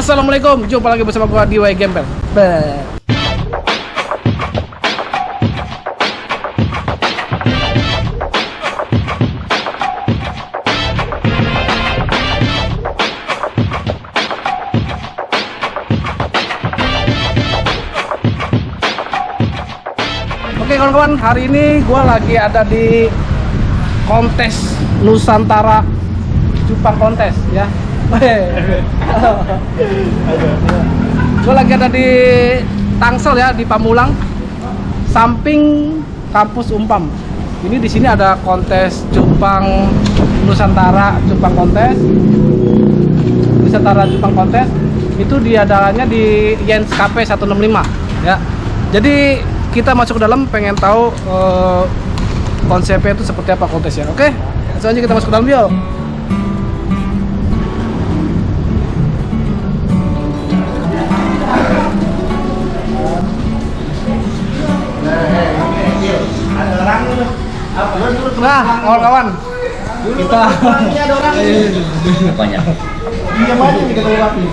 Assalamualaikum, jumpa lagi bersama gua di Y Gembel. Oke kawan-kawan, hari ini gua lagi ada di kontes Nusantara Cupang kontes ya. Gue lagi ada di Tangsel ya, di Pamulang, samping kampus Umpam. Ini di sini ada kontes cupang Nusantara Cupang kontes. Nusantara Cupang kontes itu diadakannya di Yens KP 165 ya. Jadi kita masuk ke dalam, pengen tahu konsepnya itu seperti apa kontesnya. Oke, langsung aja kita masuk ke dalam yuk. Nah, kawan-kawan, kita banyak. Iya maju kita kalau papi.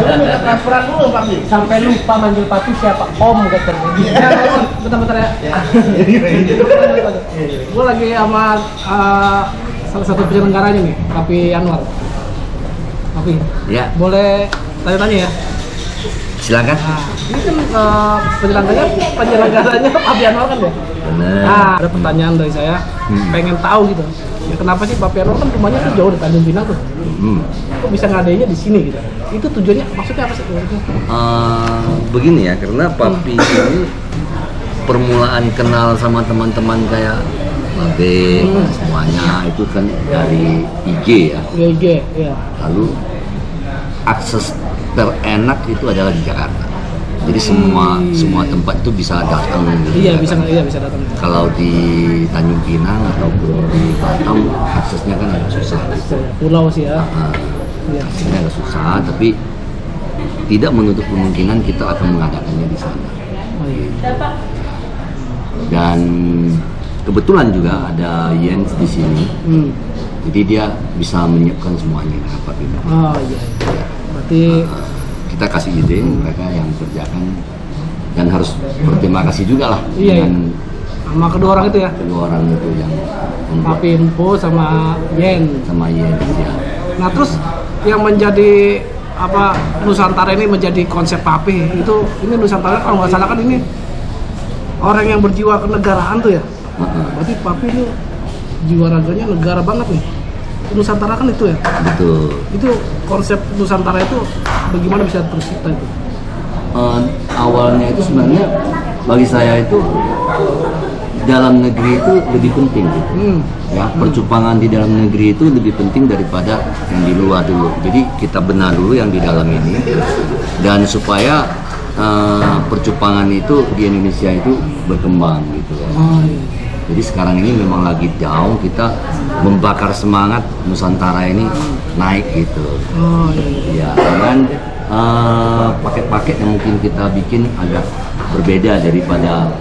Minta transferan dulu papi. Sampai lupa manggil papi siapa? Om katanya. Ya, bentar-bentar ya. Gue lagi sama salah satu penyelenggaranya nih, Papi Anwar. Papi. Ya, Boleh tanya-tanya ya? silakan. Nah, ini kan penyelenggaranya Papi Anwar kan ya? Bener. Nah, ada pertanyaan dari saya, pengen tahu gitu. Ya, kenapa sih Papi Anwar kan rumahnya tuh jauh di Tanjung Pinang tuh? Kok bisa ngadainnya di sini gitu? Itu tujuannya, maksudnya apa sih? Begini ya, karena Papi ini permulaan kenal sama teman-teman kayak Babe, semuanya itu kan dari IG ya. Iya, IG, ya. Lalu akses terenak itu adalah di Jakarta. Jadi semua tempat itu bisa datang. Iya, bisa datang. Kalau di Tanjung Pinang ataupun di Batam aksesnya kan agak susah. Pulau sih ya. Iya. Aksesnya agak susah, tapi tidak menutup kemungkinan kita akan mengadakannya di sana. Oh, iya. Dan kebetulan juga ada Yens di sini. Jadi dia bisa menyiapkan semuanya apa gitu. Oh iya. Berarti kita kasih ide mereka yang kerjakan, dan harus berterima kasih juga lah iya, dengan sama kedua orang itu ya. kedua orang itu yang membuat Papi Info sama Yen. sama Yens ya. Nah terus yang menjadi apa Nusantara ini menjadi konsep Papi itu, ini Nusantara kalau nggak salah kan ini orang yang berjiwa kenegaraan tuh ya. Berarti Papi ini jiwa raganya negara banget nih. Nusantara kan itu ya. Betul. Itu konsep Nusantara itu bagaimana bisa tercipta itu? Awalnya itu sebenarnya bagi saya itu dalam negeri itu lebih penting gitu. Ya, percupangan di dalam negeri itu lebih penting daripada yang di luar dulu. Jadi kita benar dulu yang di dalam ini, dan supaya percupangan itu di Indonesia itu berkembang gitu ya. Iya. Jadi sekarang ini memang lagi down, kita membakar semangat Nusantara ini naik gitu. Iya. Ya, dengan paket-paket yang mungkin kita bikin agak berbeda daripada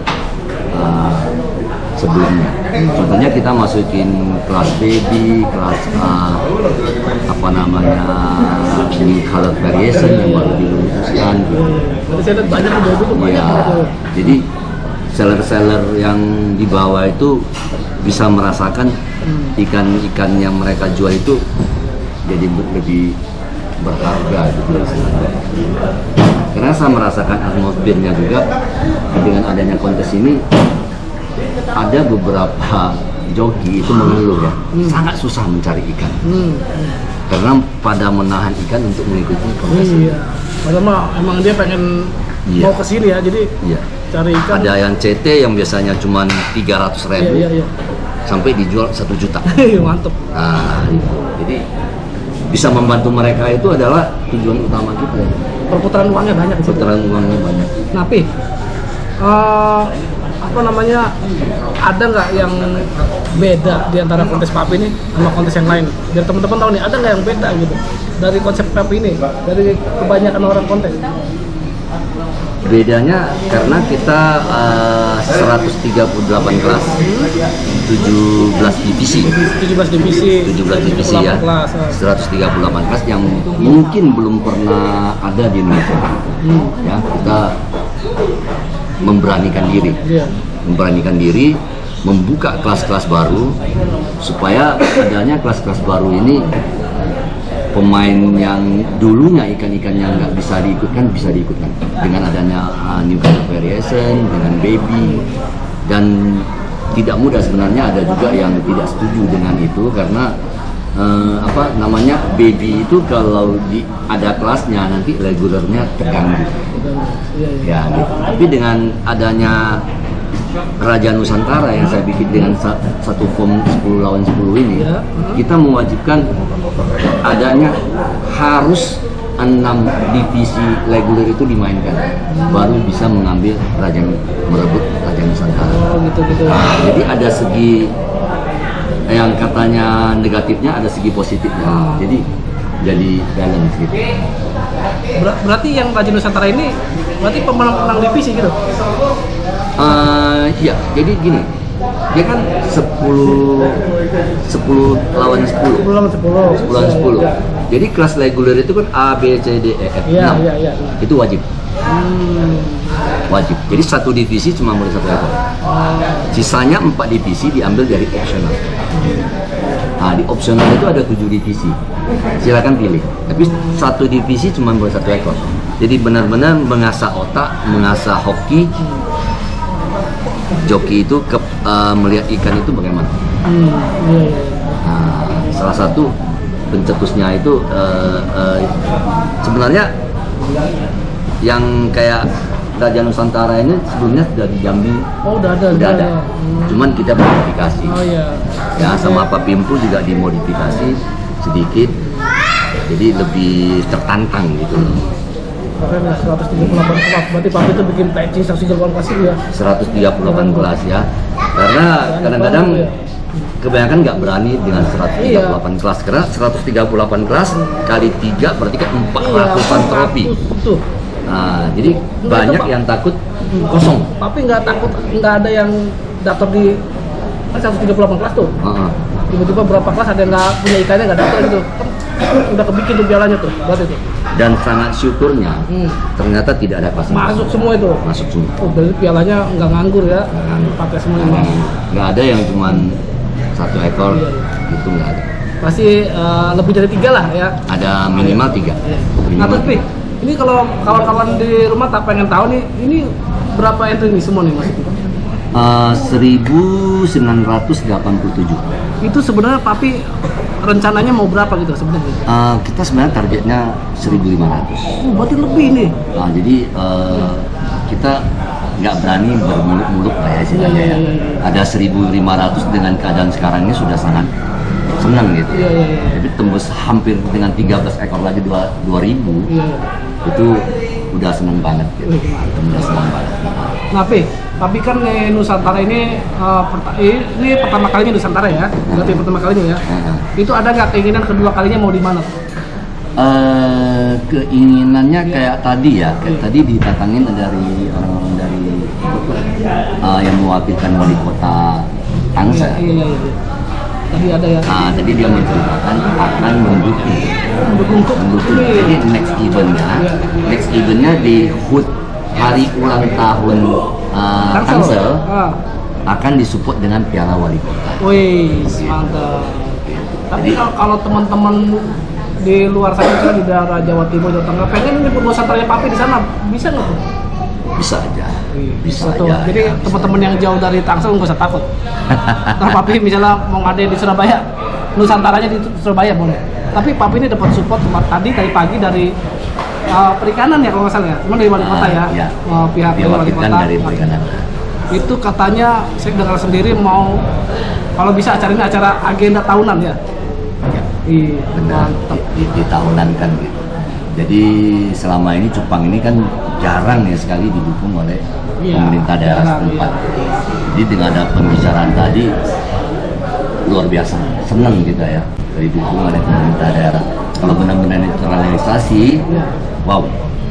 sebelumnya. Contohnya kita masukin kelas baby, kelas new color variation yang baru diluncurkan gitu. Saya lihat banyak baby tuh banyak. Ya, jadi seller-seller yang di bawah itu bisa merasakan ikan-ikan yang mereka jual itu jadi lebih berharga gitu. Karena saya merasakan atmosfernya juga dengan adanya kontes ini. Ada beberapa joki itu mengeluh ya, sangat susah mencari ikan. Karena pada menahan ikan untuk mengikuti kontes. Iya. Padahal emang dia pengen mau ke sini ya, jadi cari ikan. Ada yang CT yang biasanya cuma 300.000 sampai dijual 1 juta. Mantep. Nah, jadi bisa membantu mereka itu adalah tujuan utama kita. Perputaran uangnya banyak. Perputaran uangnya banyak. Tapi ada nggak yang beda di antara kontes Papi ini sama kontes yang lain? Biar teman-teman tahu nih, ada nggak yang beda gitu dari konsep Papi ini, dari kebanyakan orang kontes? Bedanya karena kita 138 kelas, 17 divisi. 17 divisi. 17 divisi ya. 138 kelas yang mungkin belum pernah ada di Indonesia. Ya, kita memberanikan diri. Iya. Memberanikan diri membuka kelas-kelas baru supaya adanya kelas-kelas baru ini pemain yang dulunya ikan-ikan yang nggak bisa diikutkan bisa diikutkan dengan adanya new kind of variation dengan baby. Dan tidak mudah sebenarnya, ada juga yang tidak setuju dengan itu karena baby itu kalau ada kelasnya nanti regulernya terganggu ya gitu. Tapi dengan adanya Raja Nusantara yang saya bikin dengan satu form 10 lawan 10 ini, kita mewajibkan adanya harus 6 divisi reguler itu dimainkan, baru bisa mengambil merebut Raja Nusantara. Oh, gitu. Jadi ada segi yang katanya negatifnya, ada segi positifnya. Jadi balance gitu. Berarti yang Raja Nusantara ini berarti pemenang divisi gitu? Iya, jadi gini, dia kan 10 lawan 10. 10 lawan 10. 10 lawan 10. Jadi kelas reguler itu kan A, B, C, D, E, F, 6. Iya. Itu wajib. Wajib. Jadi satu divisi cuma boleh 1 ekor. Sisanya 4 divisi diambil dari opsional. Nah, di opsional itu ada 7 divisi. Silakan pilih. Tapi satu divisi cuma boleh 1 ekor. Jadi benar-benar mengasah otak, mengasah hoki. Joki itu melihat ikan itu bagaimana. Nah, salah satu pencetusnya itu sebenarnya yang kayak Raja Nusantara ini sebelumnya sudah di Jambi. Oh, udah ada. Cuman kita modifikasi. Oh iya. Ya, sama Pak Pimpu juga dimodifikasi sedikit. Jadi lebih tertantang gitu. Makanya 138 kelas, berarti Papi itu bikin patching 138 kelas ya? 138 kelas ya. Karena kadang-kadang kebanyakan nggak berani dengan 138 kelas. Karena 138 kelas kali 3 berarti kan 400-an trofi. Nah, jadi banyak yang takut kosong. Tapi nggak takut, nggak ada yang daftar di 138 kelas tuh. Tiba-tiba berapa kelas ada yang nggak punya ikannya, nggak daftar gitu. Kan udah kebikin tuh pialanya tuh, berarti tuh. Dan sangat syukurnya ternyata tidak ada kelas masuk semua itu. Masuk semua. Oh, berarti pialanya nggak nganggur ya? Pakai semuanya. Nggak ada yang cuma 1 ekor, itu nggak ada. Pasti lebih dari 3 lah ya. Ada minimal 3. Nah, tapi ini kalau kawan-kawan di rumah tak pengen tahu nih, ini berapa entry nih semua nih Mas? 1987. Itu sebenarnya Papi rencananya mau berapa gitu sebenarnya? Kita sebenarnya targetnya 1.500. Berarti lebih nih. Nah, jadi kita nggak berani bermuluk-muluk lah ya istilahnya ya. Ada 1.500 dengan keadaan sekarang ini sudah sangat senang gitu. Jadi tembus hampir dengan 13 ekor lagi 2.000. Itu udah senang banget gitu. Udah senang banget. Nah, Papi kan Nusantara ini pertama kalinya Nusantara ya, berarti pertama kalinya ya. Itu ada nggak keinginan kedua kalinya mau di mana? Keinginannya kayak tadi ya, tadi ditatangin dari yang mewakilkan wali kota Tangsel. Iya. Tadi ada ya. Nah, tadi dia menceritakan akan mendukung. Jadi next eventnya di HUT hari ulang tahun Tangsel akan disupport dengan piala wali kota. Wih, mantap. Tapi kalau teman-teman di luar sana di daerah Jawa Timur, Jawa Tengah pengen nyebut Nusantara Papi di sana, bisa nggak? Bisa aja. Bisa tuh. aja. Jadi teman-teman yang jauh dari Tangsel nggak usah takut. Nah, Papi misalnya mau ngadain di Surabaya, Nusantaranya di Surabaya boleh. Tapi Papi ini dapat support tadi pagi dari perikanan ya kalau nggak salah ya, cuma dari wali kota ya. Pihak wali kota dari perikanan. Itu katanya saya dengar sendiri mau kalau bisa acara ini acara agenda tahunan ya. Iya, benar. Di tahunan kan gitu. Jadi selama ini cupang ini kan jarang ya sekali didukung oleh pemerintah daerah setempat. Jadi dengan ada pembicaraan tadi luar biasa, senang kita ya didukung oleh pemerintah daerah. Kalau benar-benar ini terrealisasi, wow,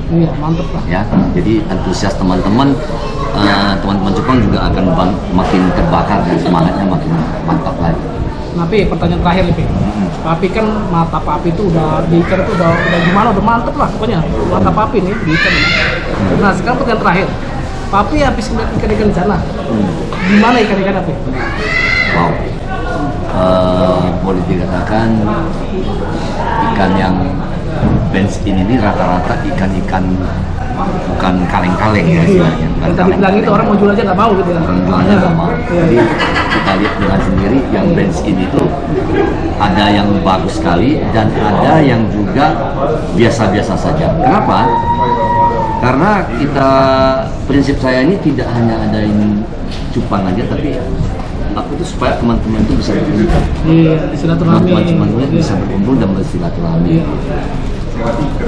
Iya, mantep lah. Ya, jadi antusias teman-teman teman-teman Jepang juga akan makin terbakar dan semangatnya makin mantap lagi. Tapi pertanyaan terakhir nih, Pi. Papi kan mata Papi itu udah diikat itu udah gimana, udah mantep lah pokoknya. Mata Papi nih diikat. Nah sekarang pertanyaan terakhir, Papi habis ngeliat ikan-ikan di sana, gimana ikan-ikan Papi? Wow, boleh dikatakan ikan yang bench ini rata-rata ikan-ikan bukan kaleng-kaleng ya istilahnya. Bukan Yang tadi bilang itu orang mau jual aja nggak mau gitu ya. Orang nggak mau. Jadi kita lihat dengan sendiri yang bench ini tuh ada yang bagus sekali dan ada yang juga biasa-biasa saja. Kenapa? Karena prinsip saya ini tidak hanya ada ini cupang aja, tapi aku tuh supaya teman-teman itu bisa berkumpul. Iya, silaturahmi. Teman-teman bisa berkumpul dan bersilaturahmi.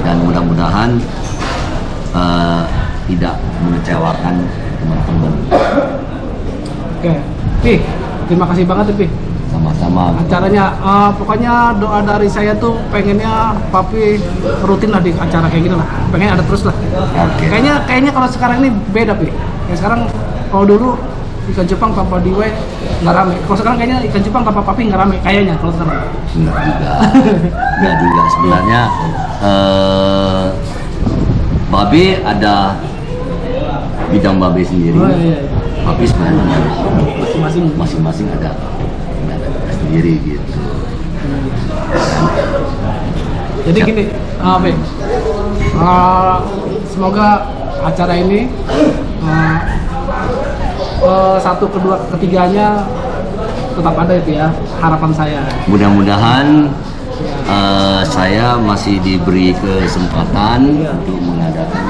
Dan mudah-mudahan tidak mengecewakan teman-teman. Oke, Pi, terima kasih banget Pi. Sama-sama. Acaranya, pokoknya doa dari saya tuh pengennya Papi rutin lah di acara kayak gitu lah. Pengen ada terus lah. Oke. Kayaknya kalau sekarang ini beda Pi. Kayak sekarang kalau dulu ikan Jepang tanpa Diwe nggak rame. Kalau sekarang kayaknya ikan Jepang tanpa Papi nggak rame. Kayaknya kalau sekarang. Enggak juga sebenarnya. Babe ada bidang babe sendiri. Oh, iya. Papi sebenarnya Masing-masing. ada sendiri gitu. Jadi gini, Be, semoga acara ini satu, kedua, ketiganya tetap ada itu ya, harapan saya. Mudah-mudahan saya masih diberi kesempatan untuk mengadakan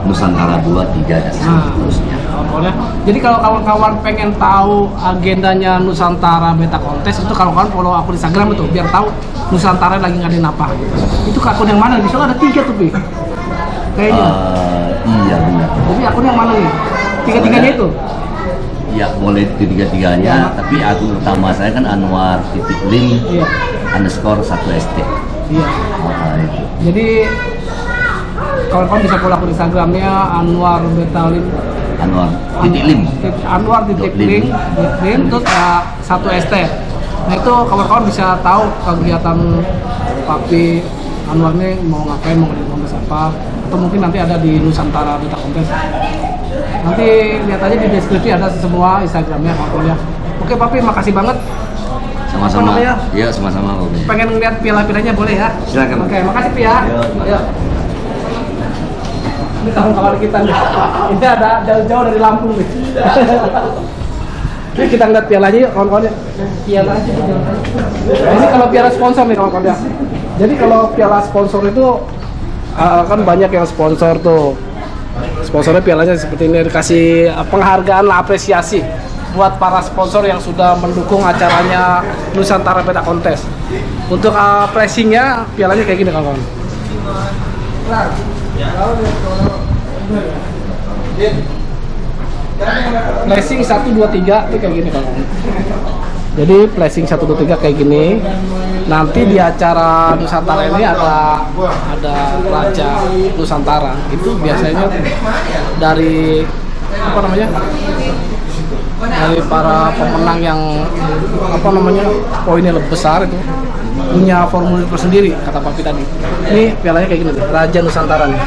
Nusantara 2, 3 dan seterusnya. Boleh. Jadi kalau kawan-kawan pengen tahu agendanya Nusantara Beta Kontes, itu kawan-kawan follow aku di Instagram itu biar tahu Nusantara lagi ngadain apa. Itu ke akun yang mana? Misalnya ada 3 tuh, Bi. Kayaknya. Iya benar. Jadi akun yang mana nih? Tiga-tiganya itu? Ya boleh ketiga-tiganya, tapi akun utama saya kan Anwar_lim Iya. _1st. Iya. Itu. Jadi kawan-kawan bisa follow akun Instagramnya Anwar Betalim. Anwar_lim. Anwar_lim terus 1st. Nah itu kawan-kawan bisa tahu kegiatan Papi Anwar nih mau ngapain, mau ngadain kontes apa, atau mungkin nanti ada di Nusantara Beta Kontes. Nanti lihat aja di deskripsi ada semua Instagramnya kawan-kawan ya. Oke Papi, makasih banget. Sama-sama. Apa namanya? Iya, sama-sama. Oke. Pengen ngeliat piala-pialanya boleh ya? Silakan. Oke, makasih Pi ya. Ayo. Ini kawan-kawan kita nih. Ini ada jauh-jauh dari Lampung nih. Ini kita ngeliat pialanya yuk kawan-kawan ya. Piala aja. Nah, ini kalau piala sponsor nih kawan-kawan ya. Jadi kalau piala sponsor itu kan banyak yang sponsor tuh. Sponsornya pialanya seperti ini, dikasih penghargaan lah, apresiasi buat para sponsor yang sudah mendukung acaranya Nusantara Beta Kontes. Untuk pricingnya pialanya kayak gini kawan-kawan. Placing 1, 2, 3 itu kayak gini kawan-kawan. Jadi placing 1, 2, 3 kayak gini. Nanti di acara Nusantara ini ada Raja Nusantara. Itu biasanya dari apa namanya? Dari para pemenang yang apa namanya? Poinnya lebih besar itu punya formulir tersendiri kata Papi tadi. Ini pialanya kayak gini nih, Raja Nusantara nih.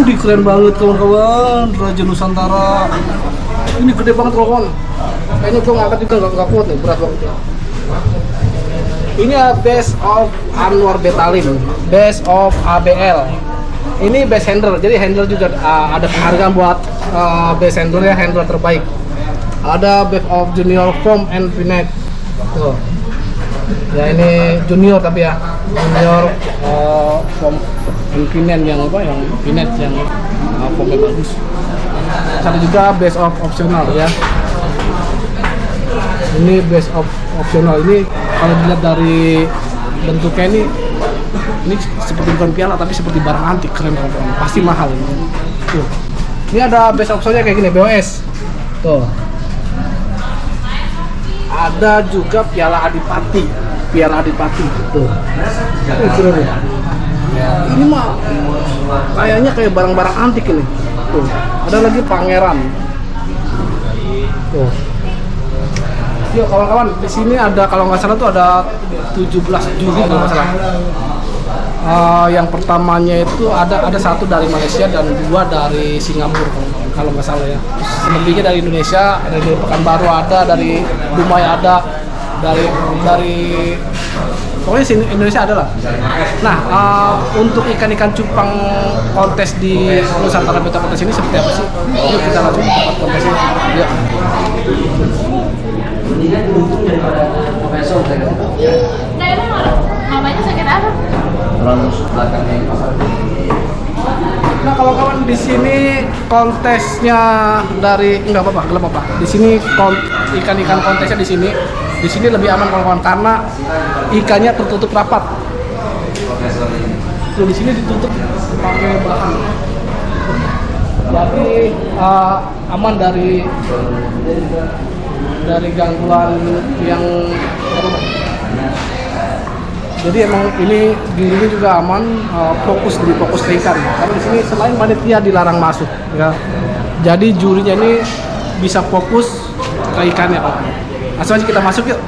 Ini keren banget kawan-kawan, Raja Nusantara. Ini gede banget kawan-kawan. Kayaknya gue ngangkat juga nggak kuat nih, berat banget. Ini best of Anwar Betalim, best of ABL. Ini best handler, jadi handler juga ada penghargaan buat best handler ya, handler terbaik. Ada best of junior foam and pinnet. Tuh. Ya ini junior tapi ya, junior foam and pinnet yang apa? Yang pinnet yang foamnya bagus. Ada juga best of optional ya. Ini best of optional, ini kalau dilihat dari bentuknya ini seperti bukan piala tapi seperti barang antik, keren banget, pasti mahal ini. Tuh. Ini ada best optionnya kayak gini, BOS. Tuh. Ada juga piala Adipati, tuh. Keren ya. Ini mah kayaknya kayak barang-barang antik ini. Tuh, ada lagi pangeran. Tuh. Yuk kawan-kawan, di sini ada kalau nggak salah tuh ada 17 juri kalau nggak salah. Yang pertamanya itu ada satu dari Malaysia dan dua dari Singapura kalau nggak salah ya. Selebihnya dari Indonesia, dari Pekanbaru ada, dari Dumai ada, dari pokoknya sini Indonesia ada lah. Nah, untuk ikan-ikan cupang kontes di Nusantara Beta Kontes ini seperti apa sih? Yuk kita langsung ke tempat kontesnya. Yuk. Profesor saya kasih tahu. Nah, emang mamanya sakit apa? Terus belakangnya pasar. Nah, kawan-kawan di sini kontesnya dari nggak apa-apa. Di sini ikan-ikan kontesnya di sini. Di sini lebih aman kawan-kawan karena ikannya tertutup rapat. Tuh, di sini ditutup pakai bahan. Jadi aman dari gangguan yang berubah. Jadi emang ini dirinya juga aman, fokus ke ikan. Karena di sini selain panitia dilarang masuk, ya. Jadi jurinya ini bisa fokus ke ikannya, Pak. Langsung aja kita masuk yuk.